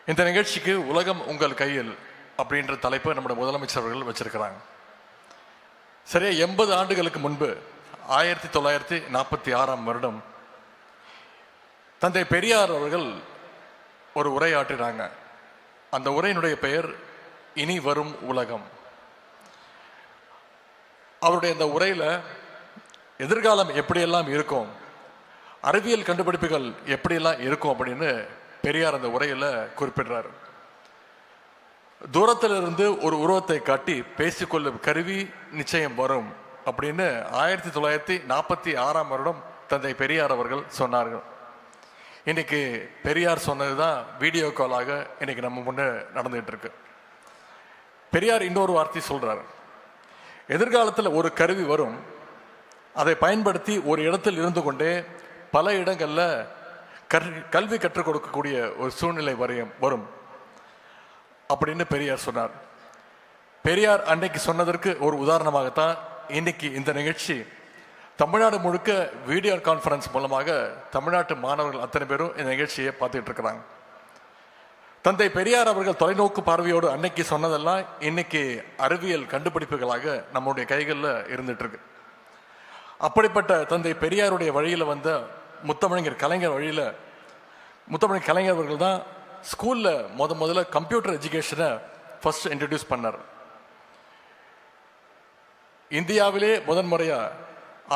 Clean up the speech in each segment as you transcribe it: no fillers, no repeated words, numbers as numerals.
இந்த நிகழ்ச்சிக்கு உலகம் உங்கள் கையில் அப்படின்ற தலைப்பை நம்முடைய முதலமைச்சர் அவர்கள் வச்சிருக்கிறாங்க. சரியா 80 ஆண்டுகளுக்கு முன்பு 1946 தந்தை பெரியார் அவர்கள் ஒரு உரையாற்றினாங்க. அந்த உரையினுடைய பெயர் இனி வரும் உலகம். அவருடைய அந்த உரையில எதிர்காலம் எப்படியெல்லாம் இருக்கும், அறிவியல் கண்டுபிடிப்புகள் எப்படியெல்லாம் இருக்கும் அப்படின்னு பெரியார் அந்த உரையில குறிப்பிடுறார். தூரத்திலிருந்து ஒரு உருவத்தை காட்டி பேசிக்கொள்ளும் கருவி நிச்சயம் வரும் அப்படின்னு 1946 தந்தை பெரியார் அவர்கள் சொன்னார்கள். இன்னைக்கு பெரியார் சொன்னதுதான் வீடியோ காலாக இன்னைக்கு நம்ம முன்னே நடந்துகிட்டு இருக்கு. பெரியார் இன்னொரு வார்த்தை சொல்றாரு, எதிர்காலத்தில் ஒரு கருவி வரும், அதை பயன்படுத்தி ஒரு இடத்தில் இருந்து கொண்டே பல இடங்கள்ல கல்வி கற்றுக் கொடுக்கக்கூடிய ஒரு சூழ்நிலை வரும் அப்படின்னு பெரியார் சொன்னார். பெரியார் அன்னைக்கு சொன்னதற்கு ஒரு உதாரணமாகத்தான் இன்னைக்கு இந்த நிகழ்ச்சி தமிழ்நாடு முழுக்க வீடியோ கான்ஃபரன்ஸ் மூலமாக தமிழ்நாட்டு மாணவர்கள் அத்தனை பேரும் இந்த நிகழ்ச்சியை பார்த்துட்டு இருக்கிறாங்க. தந்தை பெரியார் அவர்கள் தொலைநோக்கு பார்வையோடு அன்னைக்கு சொன்னதெல்லாம் இன்னைக்கு அறிவியல் கண்டுபிடிப்புகளாக நம்முடைய கைகளில் இருந்துட்டு இருக்கு. அப்படிப்பட்ட தந்தை பெரியாருடைய வழியில வந்த முத்தமிழர் கலைஞர் வழியில முத்தமிழர் கலைஞர் அவர்கள் தான் ஸ்கூல்ல முதல்ல கம்ப்யூட்டர் எஜுகேஷனை ஃபர்ஸ்ட் இன்ட்ரடியூஸ் பண்ணார். இந்தியாவிலே முதன்முறையா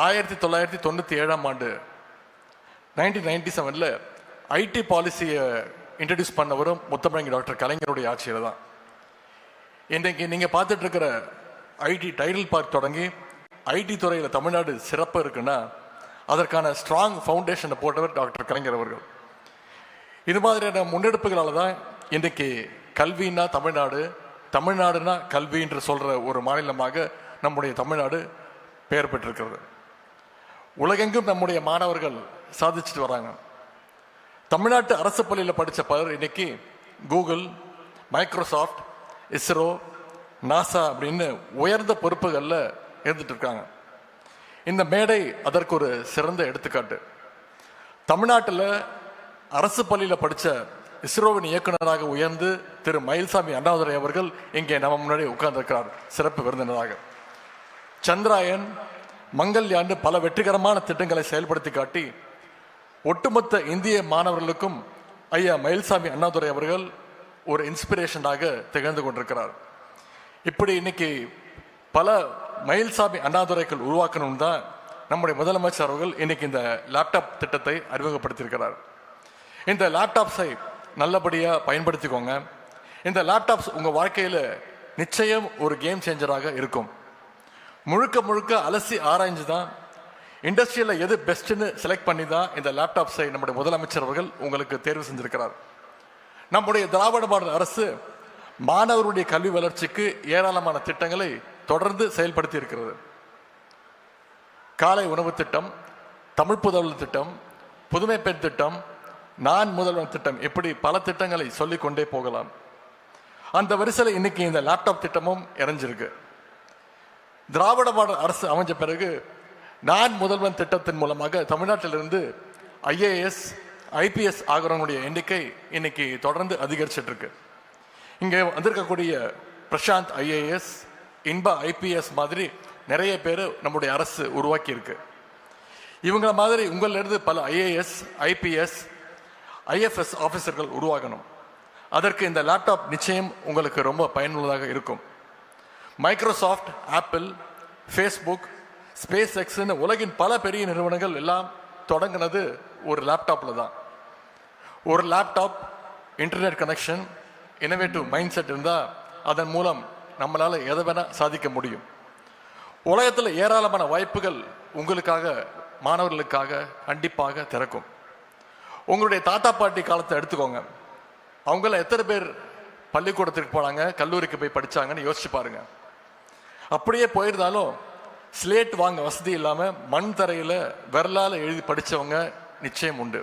1997 1997 ஐடி பாலிசியை இன்ட்ரடியூஸ் பண்ணவரும் முத்தமிழர் டாக்டர் கலைஞருடைய ஆட்சியில தான். இன்றைக்கு நீங்க பார்த்துட்டு இருக்கிற ஐடி டைட்டில் பார்க் தொடங்கி ஐடி துறையில தமிழ்நாடு சிறப்பு இருக்குன்னா அதற்கான ஸ்ட்ராங் ஃபவுண்டேஷனை போட்டவர் டாக்டர் கலைஞர் அவர்கள். இது மாதிரியான முன்னெடுப்புகளால தான் இன்றைக்கு கல்வின்னா தமிழ்நாடு, தமிழ்நாடுனா கல்வி என்று சொல்ற ஒரு மாநிலமாக நம்முடைய தமிழ்நாடு பெயர் பெற்றிருக்கிறது. உலகெங்கும் நம்முடைய மாணவர்கள் சாதிச்சுட்டு வராங்க. தமிழ்நாட்டு அரசு பள்ளியில் படித்த பலர் இன்னைக்கு கூகுள், மைக்ரோசாஃப்ட், இஸ்ரோ, நாசா அப்படின்னு உயர்ந்த பொறுப்புகளில் இருந்துட்டு இருக்காங்க. இந்த மேடை அதற்கு ஒரு சிறந்த எடுத்துக்காட்டு. தமிழ்நாட்டில் அரசு பள்ளியில் படித்த இஸ்ரோவின் இயக்குநராக உயர்ந்து திரு மயில்சாமி அண்ணாதுரை அவர்கள் இங்கே நம்ம முன்னாடி உட்கார்ந்திருக்கிறார் சிறப்பு விருந்தினராக. சந்திராயன், மங்கள்யாண்டு பல வெற்றிகரமான திட்டங்களை செயல்படுத்தி காட்டி ஒட்டுமொத்த இந்திய மாணவர்களுக்கும் ஐயா மயில்சாமி அண்ணாதுரை அவர்கள் ஒரு இன்ஸ்பிரேஷனாக திகழ்ந்து கொண்டிருக்கிறார். இப்படி இன்னைக்கு பல மயில்சாமி அண்ணாதுரைகள் உருவாக்கணும் தான் நம்முடைய முதலமைச்சர் அவர்கள் இன்னைக்கு இந்த லேப்டாப் திட்டத்தை அறிமுகப்படுத்தியிருக்கிறார். இந்த லேப்டாப்ஸை நல்லபடியாக பயன்படுத்திக்கோங்க. இந்த லேப்டாப்ஸ் உங்கள் வாழ்க்கையில் நிச்சயம் ஒரு கேம் சேஞ்சராக இருக்கும். முழுக்க முழுக்க அலசி ஆராய்ஞ்சு தான் இண்டஸ்ட்ரியில் எது பெஸ்ட்னு செலக்ட் பண்ணி தான் இந்த லேப்டாப்ஸை நம்முடைய முதலமைச்சர் அவர்கள் உங்களுக்கு தேர்வு செஞ்சிருக்கிறார். நம்முடைய திராவிட மாடல் அரசு மாணவருடைய கல்வி வளர்ச்சிக்கு ஏராளமான திட்டங்களை தொடர்ந்து செயல்படுத்தி இருக்கிறது. காலை உணவு திட்டம், தமிழ் புதல்வர் திட்டம், புதுமை பெண் திட்டம், நான் முதல்வன் திட்டம், இப்படி பல திட்டங்களை சொல்லிக் கொண்டே போகலாம். அந்த வரிசையில் இன்னைக்கு இந்த லேப்டாப் திட்டமும் இறஞ்சிருக்கு. திராவிட மாடல் அரசு அமைஞ்ச பிறகு நான் முதல்வன் திட்டத்தின் மூலமாக தமிழ்நாட்டிலிருந்து IAS, IPS ஆகிறவங்களுடைய எண்ணிக்கை இன்னைக்கு தொடர்ந்து அதிகரிச்சிட்டு இருக்கு. இங்கே வந்திருக்கக்கூடிய பிரசாந்த் IAS, இன்பா IPS மாதிரி நிறைய பேர் நம்முடைய அரசு உருவாக்கி இருக்கு. இவங்கள மாதிரி உங்களிலிருந்து பல IAS, IPS, IFS ஆஃபீஸர்கள் உருவாகணும். அதற்கு இந்த லேப்டாப் நிச்சயம் உங்களுக்கு ரொம்ப பயனுள்ளதாக இருக்கும். மைக்ரோசாஃப்ட், ஆப்பிள், ஃபேஸ்புக், ஸ்பேஸ் எக்ஸ்ன்னு உலகின் பல பெரிய நிறுவனங்கள் எல்லாம் தொடங்கினது ஒரு லேப்டாப்பில் தான். ஒரு laptop, internet connection, innovative mind set இருந்தால் அதன் மூலம் நம்மளால் எதை வேணால் சாதிக்க முடியும். உலகத்தில் ஏராளமான வாய்ப்புகள் உங்களுக்காக, மாணவர்களுக்காக கண்டிப்பாக திறக்கும். உங்களுடைய தாத்தா பாட்டி காலத்தை எடுத்துக்கோங்க. அவங்கள எத்தனை பேர் பள்ளிக்கூடத்திற்கு போனாங்க, கல்லூரிக்கு போய் படித்தாங்கன்னு யோசிச்சு பாருங்க. அப்படியே போயிருந்தாலும் ஸ்லேட் வாங்க வசதி இல்லாமல் மண் தரையில் விரலால் எழுதி படித்தவங்க நிச்சயம் உண்டு.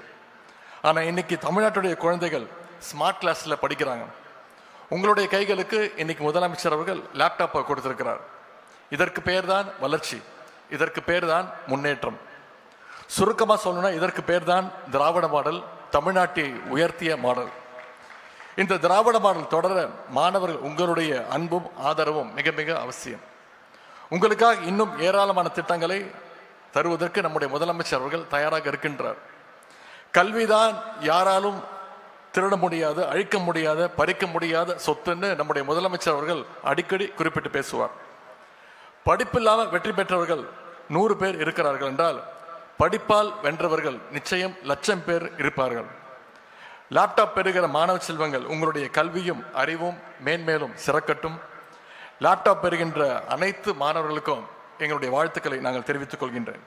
ஆனால் இன்னைக்கு தமிழ்நாட்டுடைய குழந்தைகள் ஸ்மார்ட் கிளாஸில் படிக்கிறாங்க. உங்களுடைய கைகளுக்கு இன்னைக்கு முதலமைச்சர் அவர்கள் லேப்டாப்பை கொடுத்திருக்கிறார். இதற்கு பேர் தான் வளர்ச்சி, இதற்கு பேர் தான் முன்னேற்றம். சுருக்கமாக சொல்லணும்னா இதற்கு பேர் தான் திராவிட மாடல், தமிழ்நாட்டை உயர்த்திய மாடல். இந்த திராவிட மாடல் தொடர மாணவர்கள் உங்களுடைய அன்பும் ஆதரவும் மிக மிக அவசியம். உங்களுக்காக இன்னும் ஏராளமான திட்டங்களை தருவதற்கு நம்முடைய முதலமைச்சர் அவர்கள் தயாராக இருக்கின்றார். கல்விதான் யாராலும் திருட முடியாத, அழிக்க முடியாத, பறிக்க முடியாத சொத்துன்னு நம்முடைய முதலமைச்சர் அவர்கள் அடிக்கடி குறிப்பிட்டு பேசுவார். படிப்பில்லாமல் வெற்றி பெற்றவர்கள் 100 பேர் இருக்கிறார்கள் என்றால் படிப்பால் வென்றவர்கள் நிச்சயம் 1,00,000 பேர் இருப்பார்கள். லேப்டாப் பெறுகிற மாணவ செல்வங்கள், உங்களுடைய கல்வியும் அறிவும் மேன்மேலும் சிறக்கட்டும். லேப்டாப் பெறுகின்ற அனைத்து மாணவர்களுக்கும் எங்களுடைய வாழ்த்துக்களை நாங்கள் தெரிவித்துக் கொள்கின்றேன்.